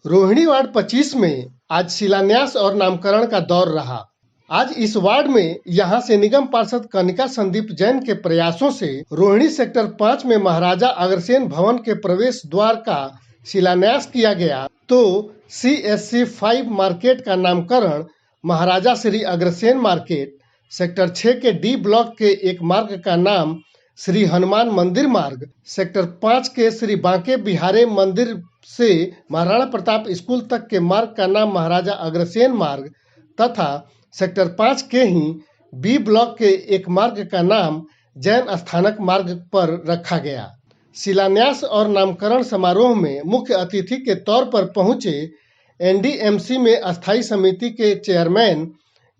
Rohini ward 25 में आज शिलान्यास और नामकरण का दौर रहा। आज इस वार्ड में यहां से निगम पार्षद कनिका संदीप जैन के प्रयासों से रोहिणी सेक्टर 5 में महाराजा अग्रसेन भवन के प्रवेश द्वार का शिलान्यास किया गया, तो CSC 5 मार्केट का नामकरण महाराजा श्री अग्रसेन मार्केट, सेक्टर 6 के D ब्लॉक के एक मार्ग का नाम श्री हनुमान मंदिर मार्ग, सेक्टर 5 के श्री बांके बिहारी मंदिर से महाराणा प्रताप स्कूल तक के मार्ग का नाम महाराजा अग्रसेन मार्ग तथा सेक्टर 5 के ही B ब्लॉक के एक मार्ग का नाम जैन स्थानक मार्ग पर रखा गया। शिलान्यास और नामकरण समारोह में मुख्य अतिथि के तौर पर पहुंचे NDMC में अस्थायी समिति के चेयरमैन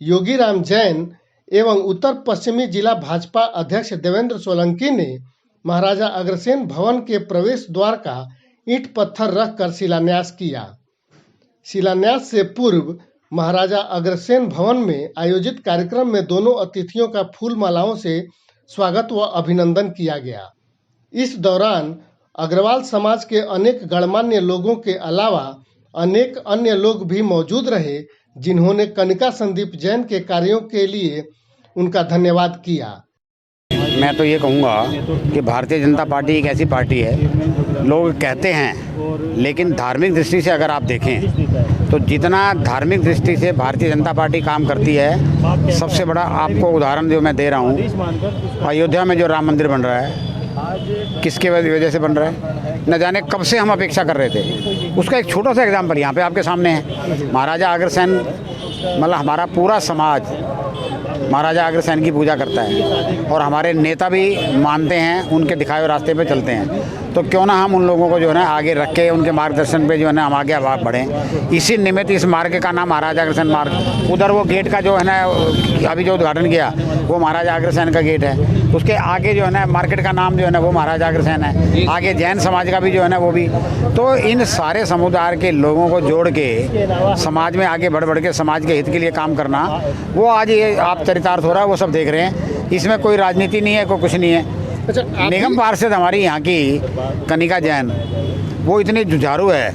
योगीराम जैन एवं उत्तर पश्चिमी जिला भाजपा अध्यक्ष देवेंद्र सोलंकी ने महाराजा अग्रसेन भवन के प्रवेश द्वार का ईंट पत्थर रखकर शिलान्यास किया। शिलान्यास से पूर्व महाराजा अग्रसेन भवन में आयोजित कार्यक्रम में दोनों अतिथियों का फूल मालाओं से स्वागत व अभिनंदन किया गया। इस दौरान अग्रवाल समाज के अनेक गणमान्य लोगों के अलावा अनेक अन्य लोग भी मौजूद रहे, जिन्होंने कनिका संदीप जैन के कार्यों के लिए उनका धन्यवाद किया। मैं तो ये कहूँगा कि भारतीय जनता पार्टी एक ऐसी पार्टी है, लोग कहते हैं, लेकिन धार्मिक दृष्टि से अगर आप देखें तो जितना धार्मिक दृष्टि से भारतीय जनता पार्टी काम करती है, सबसे बड़ा आपको उदाहरण जो मैं दे रहा हूँ, अयोध्या में जो राम मंदिर बन रहा है, किसके वजह से बन रहा है, न जाने कब से हम अपेक्षा कर रहे थे। उसका एक छोटा सा एग्जाम्पल यहाँ पे आपके सामने है। महाराजा अग्रसेन, मतलब हमारा पूरा समाज महाराजा अग्रसेन की पूजा करता है और हमारे नेता भी मानते हैं, उनके दिखाए हुए रास्ते पे चलते हैं। तो क्यों ना हम उन लोगों को जो है ना आगे रख के उनके मार्गदर्शन पे जो है ना हम आगे बढ़ें। इसी निमित्त इस मार्ग का नाम महाराजा अग्रसेन मार्ग, उधर वो गेट का जो है ना अभी जो उद्घाटन किया वो महाराजा अग्रसेन का गेट है। उसके आगे जो है ना मार्केट का नाम जो है ना वो महाराजा अग्रसेन है। आगे जैन समाज का भी जो है ना वो भी। तो इन सारे समुदाय के लोगों को जोड़ के समाज में आगे बढ़ के समाज के हित के लिए काम करना, वो आज ये आप चरितार्थ हो रहा है, वो सब देख रहे हैं। इसमें कोई राजनीति नहीं है, कोई कुछ नहीं है। निगम पार्षद हमारी यहाँ की कनिका जैन, वो इतनी जुझारू है,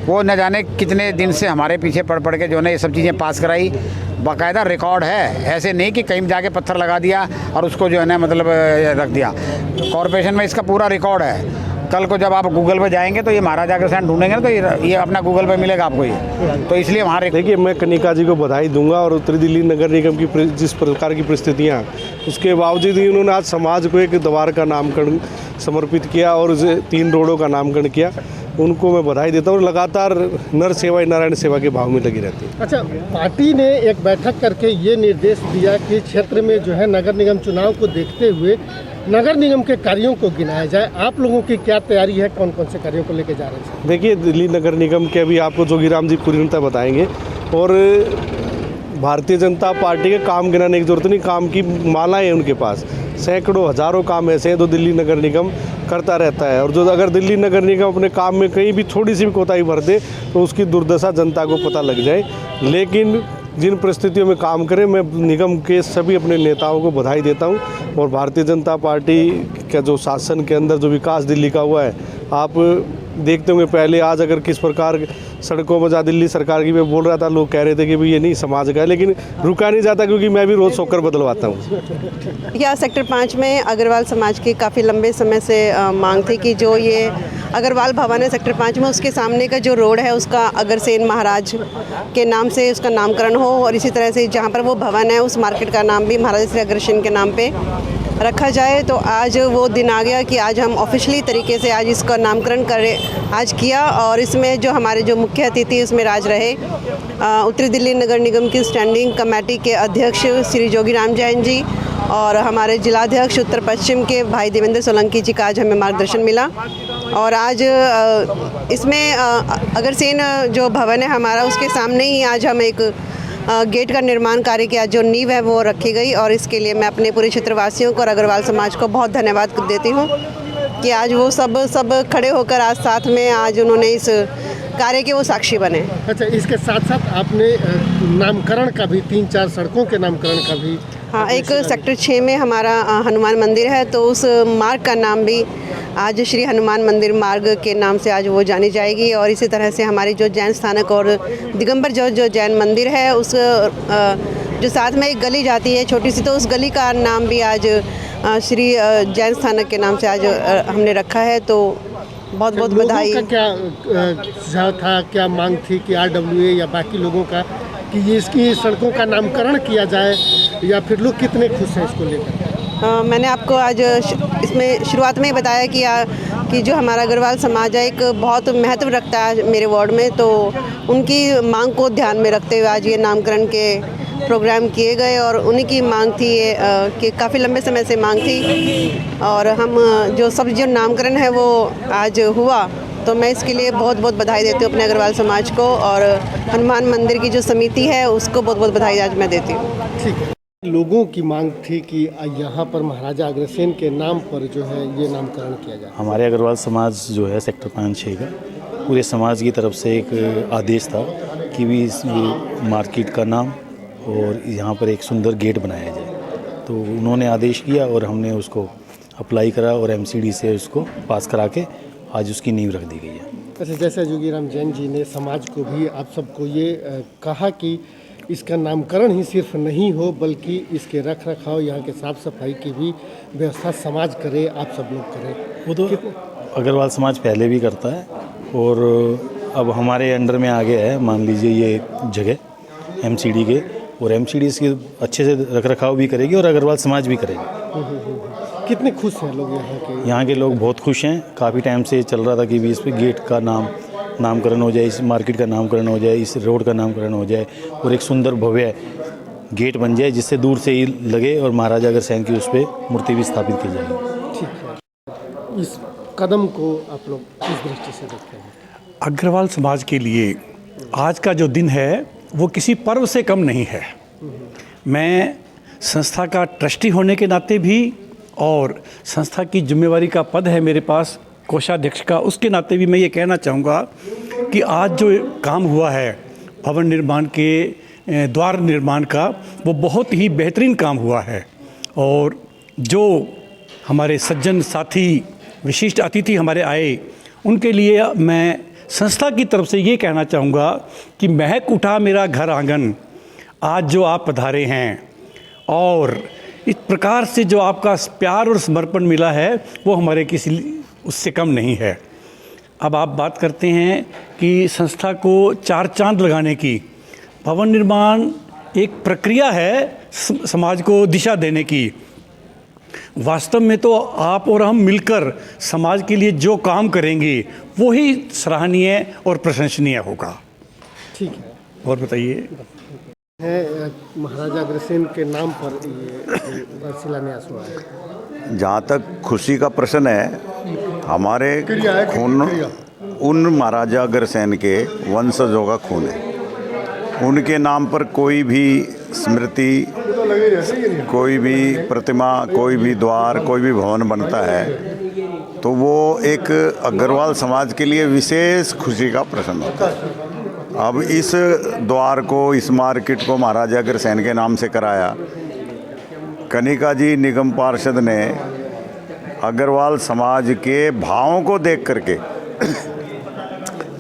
वो न जाने कितने दिन से हमारे पीछे पड़ के जो है ये सब चीज़ें पास कराई। बाकायदा रिकॉर्ड है, ऐसे नहीं कि कहीं जाके पत्थर लगा दिया और उसको जो है ना मतलब रख दिया। कॉरपोरेशन में इसका पूरा रिकॉर्ड है। कल को जब आप गूगल पे जाएंगे तो ये महाराजा अग्रसेन ढूंढेंगे ना तो ये अपना गूगल पे मिलेगा आपको ये। तो इसलिए वहाँ देखिए, मैं कनिका जी को बधाई दूंगा और उत्तरी दिल्ली नगर निगम की जिस प्रकार की परिस्थितियाँ, उसके बावजूद ही उन्होंने आज समाज को एक द्वार का नामकरण समर्पित किया और 3 रोडों का नामकरण किया। उनको मैं बधाई देता हूँ और लगातार नर सेवा नारायण सेवा के भाव में लगी रहती है। अच्छा, पार्टी ने एक बैठक करके ये निर्देश दिया कि क्षेत्र में जो है नगर निगम चुनाव को देखते हुए नगर निगम के कार्यों को गिनाया जाए। आप लोगों की क्या तैयारी है, कौन कौन से कार्यों को लेके जा रहे हैं? देखिए, दिल्ली नगर निगम के अभी आपको जोगीराम जी पूर्णता बताएंगे और भारतीय जनता पार्टी के काम गिनाने की जरूरत नहीं, काम की मालाएं हैं उनके पास। सैकड़ों हजारों काम ऐसे हैं जो दिल्ली नगर निगम करता रहता है और जो अगर दिल्ली नगर निगम अपने काम में कहीं भी थोड़ी सी भी कोताही भर दे तो उसकी दुर्दशा जनता को पता लग जाए। लेकिन जिन परिस्थितियों में काम करें, मैं निगम के सभी अपने नेताओं को बधाई देता हूं और भारतीय जनता पार्टी का जो शासन के अंदर जो विकास दिल्ली का हुआ है, आप देखते होंगे पहले आज अगर किस प्रकार सड़कों में जहाँ दिल्ली सरकार की मैं बोल रहा था, लोग कह रहे थे कि भाई ये नहीं समाज का है, लेकिन रुका नहीं जाता क्योंकि मैं भी रोज़ सोकर बदलवाता हूँ। या सेक्टर 5 में अग्रवाल समाज की काफ़ी लंबे समय से मांग थी कि जो ये अग्रवाल भवन है सेक्टर 5 में, उसके सामने का जो रोड है उसका अग्रसेन महाराज के नाम से उसका नामकरण हो और इसी तरह से जहाँ पर वो भवन है उस मार्केट का नाम भी महाराजा श्री अग्रसेन के नाम पे रखा जाए। तो आज वो दिन आ गया कि आज हम ऑफिशियली तरीके से आज इसका नामकरण आज किया और इसमें जो हमारे जो मुख्य अतिथि उसमें राज रहे उत्तरी दिल्ली नगर निगम की स्टैंडिंग कमेटी के अध्यक्ष श्री जोगीराम जैन जी और हमारे जिलाध्यक्ष उत्तर पश्चिम के भाई देवेंद्र सोलंकी जी का आज हमें मार्गदर्शन मिला। और आज इसमें अग्रसेन जो भवन है हमारा, उसके सामने ही आज हम एक गेट का निर्माण कार्य किया, जो नींव है वो रखी गई और इसके लिए मैं अपने पूरे क्षेत्रवासियों को और अग्रवाल समाज को बहुत धन्यवाद देती हूँ कि आज वो सब खड़े होकर आज साथ में आज उन्होंने इस कार्य के वो साक्षी बने। अच्छा, इसके साथ साथ आपने नामकरण का भी 3-4 सड़कों के नामकरण का भी हाँ, एक सेक्टर 6 में हमारा हनुमान मंदिर है, तो उस मार्ग का नाम भी आज श्री हनुमान मंदिर मार्ग के नाम से आज वो जानी जाएगी। और इसी तरह से हमारी जो जैन स्थानक और दिगंबर जो जैन मंदिर है, उस जो साथ में एक गली जाती है छोटी सी, तो उस गली का नाम भी आज श्री जैन स्थानक के नाम से आज हमने रखा है। तो बहुत बहुत बधाई। लोगों का क्या सुझाव था, क्या मांग थी कि RWA या बाकी लोगों का कि ये इसकी सड़कों का नामकरण किया जाए, या फिर लोग कितने खुश हैं इसको लेकर? मैंने आपको आज इसमें शुरुआत में ही बताया कि जो हमारा अग्रवाल समाज है एक बहुत महत्व रखता है मेरे वार्ड में, तो उनकी मांग को ध्यान में रखते हुए आज ये नामकरण के प्रोग्राम किए गए। और उन्हीं की मांग थी ये कि काफ़ी लंबे समय से मांग थी, और हम जो नामकरण है वो आज हुआ, तो मैं इसके लिए बहुत बहुत बधाई देती हूँ अपने अग्रवाल समाज को, और हनुमान मंदिर की जो समिति है उसको बहुत बहुत बधाई आज मैं देती हूँ। ठीक है। लोगों की मांग थी कि यहाँ पर महाराजा अग्रसेन के नाम पर जो है ये नामकरण किया जाए। हमारे अग्रवाल समाज जो है सेक्टर 5-6 का पूरे समाज की तरफ से एक आदेश था कि भी इस मार्केट का नाम और यहाँ पर एक सुंदर गेट बनाया जाए, तो उन्होंने आदेश किया और हमने उसको अप्लाई करा और MCD से उसको पास करा के आज उसकी नींव रख दी गई है। अच्छा, जैसे जोगीराम जैन जी ने समाज को भी, आप सबको ये कहा कि इसका नामकरण ही सिर्फ नहीं हो बल्कि इसके रख रखाव, यहाँ के साफ सफाई की भी व्यवस्था समाज करे, आप सब लोग करें। वो तो अग्रवाल समाज पहले भी करता है और अब हमारे अंडर में आ गया है, मान लीजिए ये जगह MCD के, और MCD इसकी अच्छे से रख रखाव भी करेगी और अग्रवाल समाज भी करेगी। कितने खुश हैं लोग यहाँ के? लोग बहुत खुश हैं। काफ़ी टाइम से चल रहा था कि भी इस पर गेट का नामकरण हो जाए, इस मार्केट का नामकरण हो जाए, इस रोड का नामकरण हो जाए और एक सुंदर भव्य गेट बन जाए जिससे दूर से ही लगे और महाराजा अग्रसेन की उस पर मूर्ति भी स्थापित की जाएगी। ठीक है। इस कदम को आप लोग किस दृष्टि से देखते हैं? अग्रवाल समाज के लिए आज का जो दिन है वो किसी पर्व से कम नहीं है। मैं संस्था का ट्रस्टी होने के नाते भी और संस्था की जिम्मेवारी का पद है मेरे पास कोषाध्यक्ष का, उसके नाते भी मैं ये कहना चाहूँगा कि आज जो काम हुआ है भवन निर्माण के द्वार निर्माण का, वो बहुत ही बेहतरीन काम हुआ है। और जो हमारे सज्जन साथी विशिष्ट अतिथि हमारे आए, उनके लिए मैं संस्था की तरफ से ये कहना चाहूँगा कि महक उठा मेरा घर आंगन, आज जो आप पधारे हैं, और इस प्रकार से जो आपका प्यार और समर्पण मिला है वो हमारे किसी उससे कम नहीं है। अब आप बात करते हैं कि संस्था को 4 चांद लगाने की, भवन निर्माण एक प्रक्रिया है समाज को दिशा देने की। वास्तव में तो आप और हम मिलकर समाज के लिए जो काम करेंगे वो ही सराहनीय और प्रशंसनीय होगा। ठीक है। और बताइए। महाराजा अग्रसेन के नाम पर ये शिलान्यास हुआ है। जहाँ तक खुशी का प्रश्न है, हमारे खून उन महाराजा अग्रसेन के वंशजों का खून है। उनके नाम पर कोई भी स्मृति, कोई भी प्रतिमा, कोई भी द्वार, कोई भी भवन बनता है तो वो एक अग्रवाल समाज के लिए विशेष खुशी का प्रश्न होता है। अब इस द्वार को, इस मार्केट को महाराजा अग्रसेन के नाम से कराया। कनिका जी निगम पार्षद ने अग्रवाल समाज के भावों को देख करके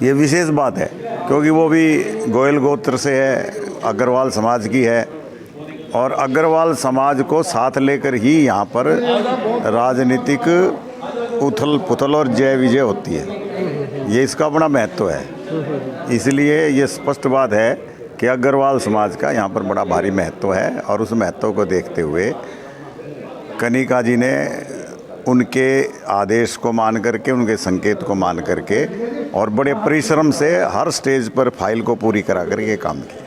ये विशेष बात है क्योंकि वो भी गोयल गोत्र से है, अग्रवाल समाज की है, और अग्रवाल समाज को साथ लेकर ही यहाँ पर राजनीतिक उथल पुथल और जय विजय होती है। ये इसका बड़ा महत्व है। इसलिए ये स्पष्ट बात है कि अग्रवाल समाज का यहाँ पर बड़ा भारी महत्व है, और उस महत्व को देखते हुए कनिका जी ने उनके आदेश को मान करके, उनके संकेत को मान करके और बड़े परिश्रम से हर स्टेज पर फाइल को पूरी करा करके काम किया।